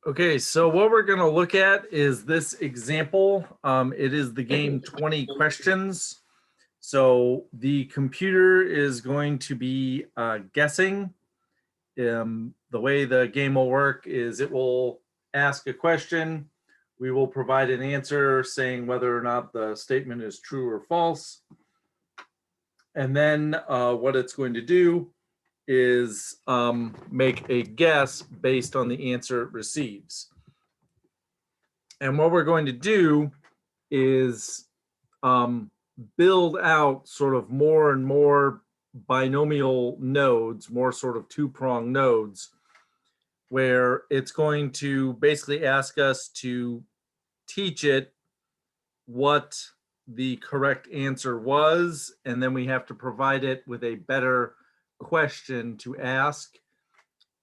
Okay, so what we're going to look at is this example. It is the game 20 questions. So the computer is going to be guessing. The way the game will work is it will ask a question. We will provide an answer saying whether or not the statement is true or false. And then what it's going to do is make a guess based on the answer it receives. And what we're going to do is build out sort of more and more binomial nodes, more sort of two-pronged nodes, where it's going to basically ask us to teach it what the correct answer was, and then we have to provide it with a better question to ask,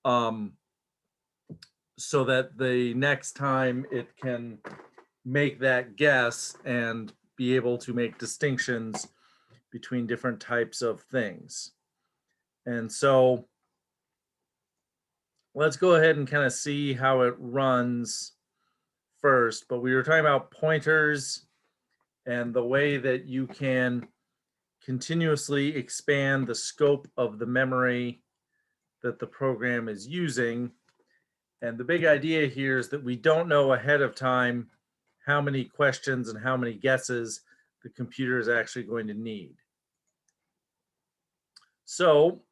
so that the next time it can make that guess and be able to make distinctions between different types of things. And so let's go ahead and kind of see how it runs first. But we were talking about pointers and the way that you can continuously expand the scope of the memory that the program is using. And the big idea here is that we don't know ahead of time how many questions and how many guesses the computer is actually going to need. So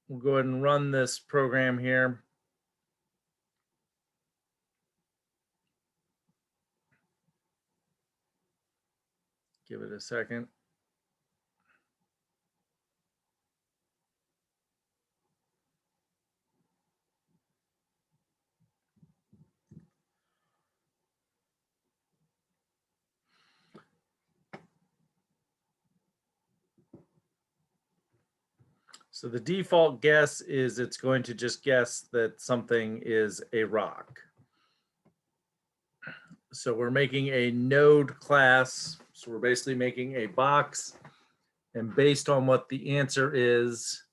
we'll go ahead and run this program here. Give it a second. So the default guess is it's going to just guess that something is a rock. So we're making a node class. So we're basically making a box, and based on what the answer is,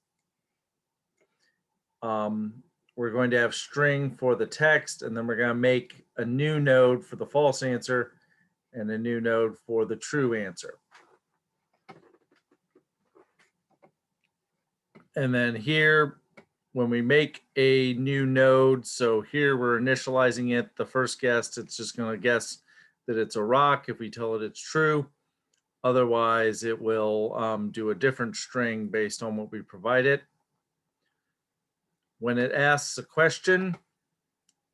we're going to have string for the text, and then we're going to make a new node for the false answer and a new node for the true answer. And then here, when we make a new node, so here we're initializing it, the first guess, it's just going to guess that it's a rock if we tell it it's true. Otherwise, it will do a different string based on what we provide it. When it asks a question,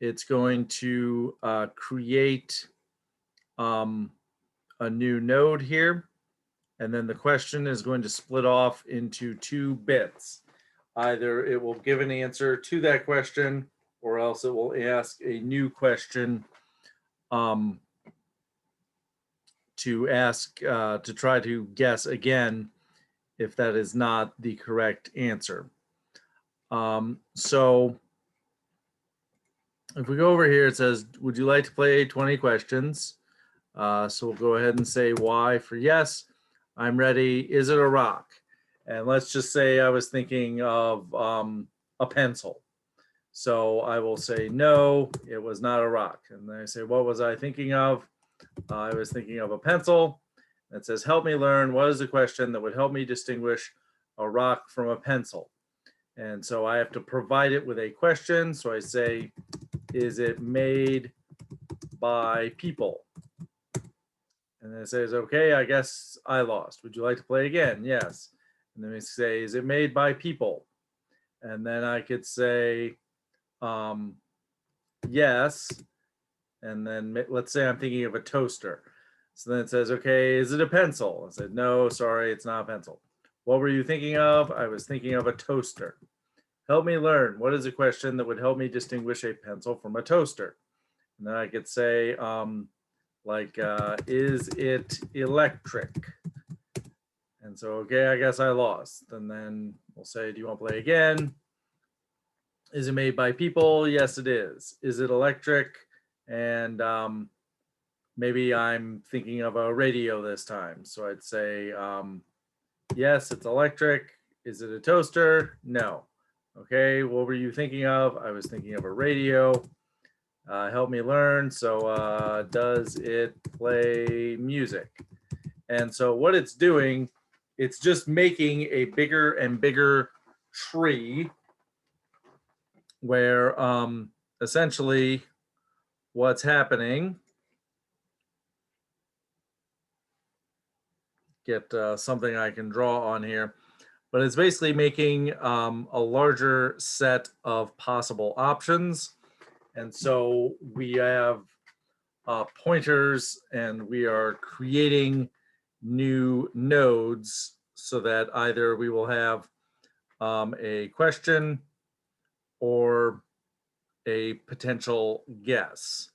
it's going to create a new node here. And then the question is going to split off into 2 bits. Either it will give an answer to that question, or else it will ask a new question to try to guess again if that is not the correct answer. So if we go over here, it says, would you like to play 20 questions? So we'll go ahead and say Y for yes. I'm ready. Is it a rock? And let's just say I was thinking of a pencil. So I will say, no, it was not a rock. And then I say, what was I thinking of? I was thinking of a pencil. It says, help me learn. What is the question that would help me distinguish a rock from a pencil? And so I have to provide it with a question. So I say, is it made by people? And then it says, okay, I guess I lost. Would you like to play again? Yes. And then we say, is it made by people? And then I could say, yes. And then let's say I'm thinking of a toaster. So then it says, okay, is it a pencil? I said, no, sorry, it's not a pencil. What were you thinking of? I was thinking of a toaster. Help me learn. What is a question that would help me distinguish a pencil from a toaster? And then I could say, is it electric? And so, okay, I guess I lost. And then we'll say, do you want to play again? Is it made by people? Yes, it is. Is it electric? And maybe I'm thinking of a radio this time. So I'd say, yes, it's electric. Is it a toaster? No. Okay, what were you thinking of? I was thinking of a radio. help me learn. So does it play music? And so what it's doing, it's just making a bigger and bigger tree where essentially what's happening, get something I can draw on here, but it's basically making a larger set of possible options. And so we have pointers and we are creating new nodes so that either we will have a question or a potential guess.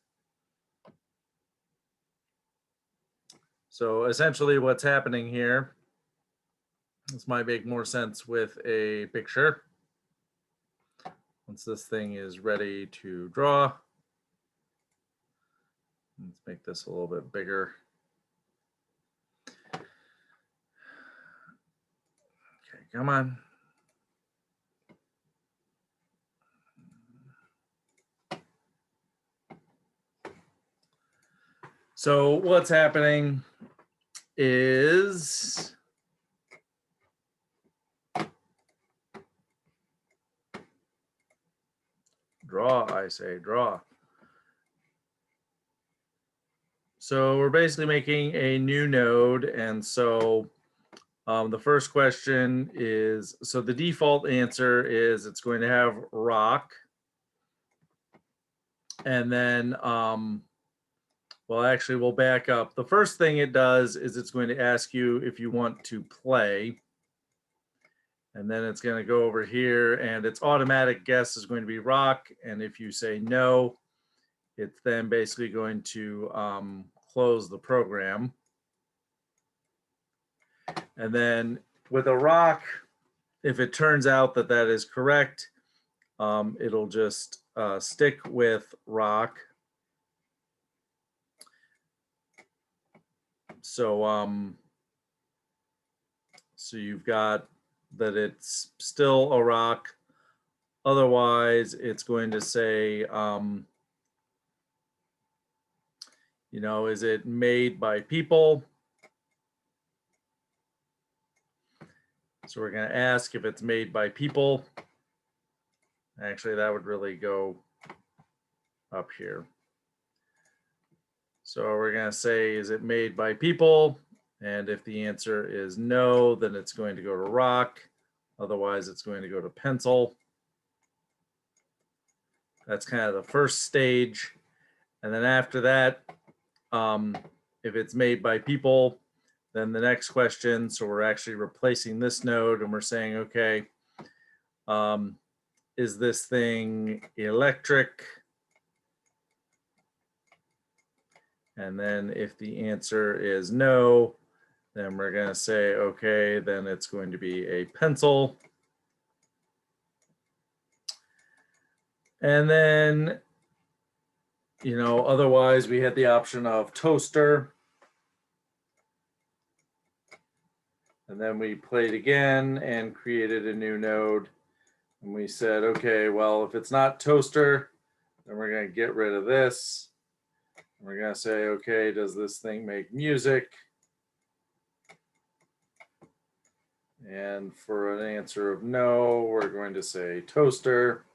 So essentially what's happening here, this might make more sense with a picture. Once this thing is ready to draw, let's make this a little bit bigger. Okay, come on. So what's happening is draw, I say draw. So we're basically making a new node. And so the first question is, so the default answer is it's going to have rock. And then, well, actually we'll back up. The first thing it does is it's going to ask you if you want to play. And then it's going to go over here and its automatic guess is going to be rock. And if you say no, it's then basically going to close the program. And then with a rock, if it turns out that that is correct, it'll just stick with rock. So, so you've got that it's still a rock. Otherwise, it's going to say, you know, is it made by people? So we're going to ask if it's made by people. Actually, that would really go up here. So we're going to say, is it made by people? And if the answer is no, then it's going to go to rock. Otherwise, it's going to go to pencil. That's kind of the first stage. And then after that, if it's made by people, then the next question, so we're actually replacing this node and we're saying, okay, is this thing electric? And then if the answer is no, then we're going to say, okay, then it's going to be a pencil. And then, you know, otherwise we had the option of toaster. And then we played again and created a new node. And we said, okay, well, if it's not toaster, then we're going to get rid of this. And we're going to say, okay, does this thing make music? And for an answer of no, we're going to say toaster.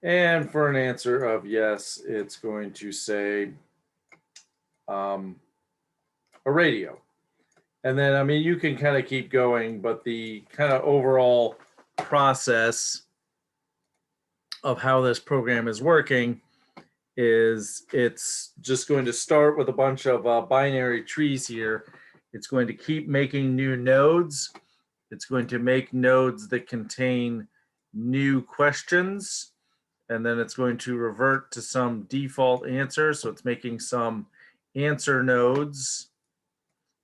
And for an answer of yes, it's going to say a radio. And then, I mean, you can kind of keep going, but the kind of overall process of how this program is working is it's just going to start with a bunch of binary trees here. It's going to keep making new nodes. It's going to make nodes that contain new questions. And then it's going to revert to some default answer. So it's making some answer nodes.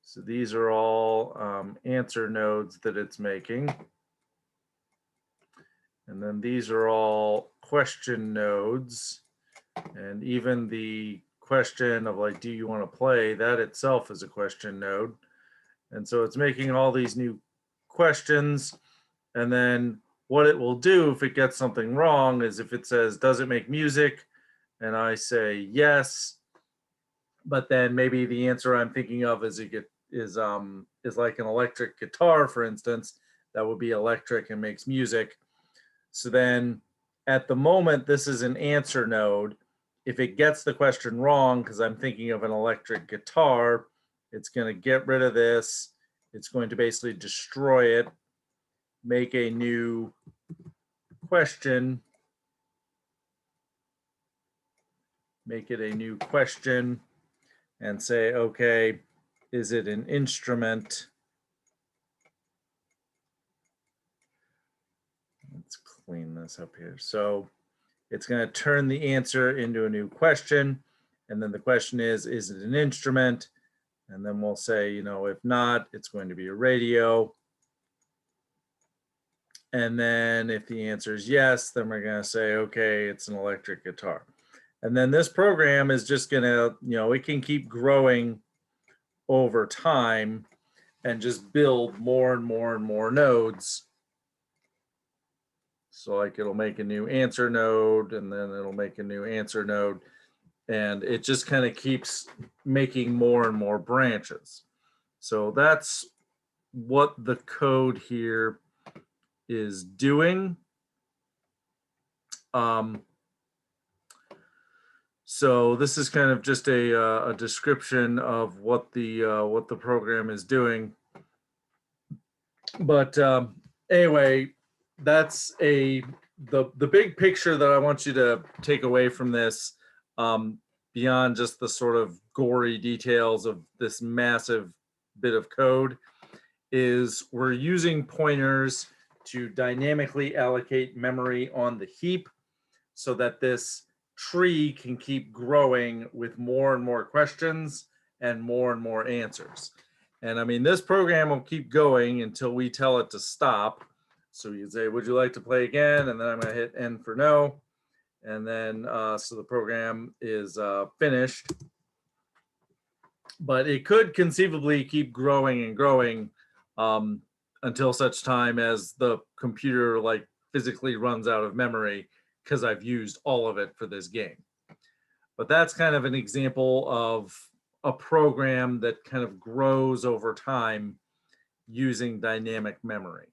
So these are all answer nodes that it's making. And then these are all question nodes. And even the question of like, do you want to play? That itself is a question node. And so it's making all these new questions. And then what it will do if it gets something wrong is if it says, does it make music? And I say yes, but then maybe the answer I'm thinking of is like an electric guitar, for instance, that would be electric and makes music. So then at the moment, this is an answer node. If it gets the question wrong, because I'm thinking of an electric guitar, it's going to get rid of this. It's going to basically destroy it, make a new question, make it a new question, and say, okay, is it an instrument? Let's clean this up here. So it's going to turn the answer into a new question. And then the question is it an instrument? And then we'll say, you know, if not, it's going to be a radio. And then if the answer is yes, then we're going to say, okay, it's an electric guitar. And then this program is just going to, you know, it can keep growing over time and just build more and more and more nodes. So like it'll make a new answer node, and then it'll make a new answer node. And it just kind of keeps making more and more branches. So that's what the code here is doing. So this is kind of just a description of what the program is doing. But anyway, that's the big picture that I want you to take away from this, beyond just the sort of gory details of this massive bit of code, is we're using pointers to dynamically allocate memory on the heap so that this tree can keep growing with more and more questions and more answers. And I mean, this program will keep going until we tell it to stop. So you say, would you like to play again? And then I'm going to hit N for no. And then, so the program is finished. But it could conceivably keep growing and growing until such time as the computer like physically runs out of memory, because I've used all of it for this game. But that's kind of an example of a program that kind of grows over time using dynamic memory.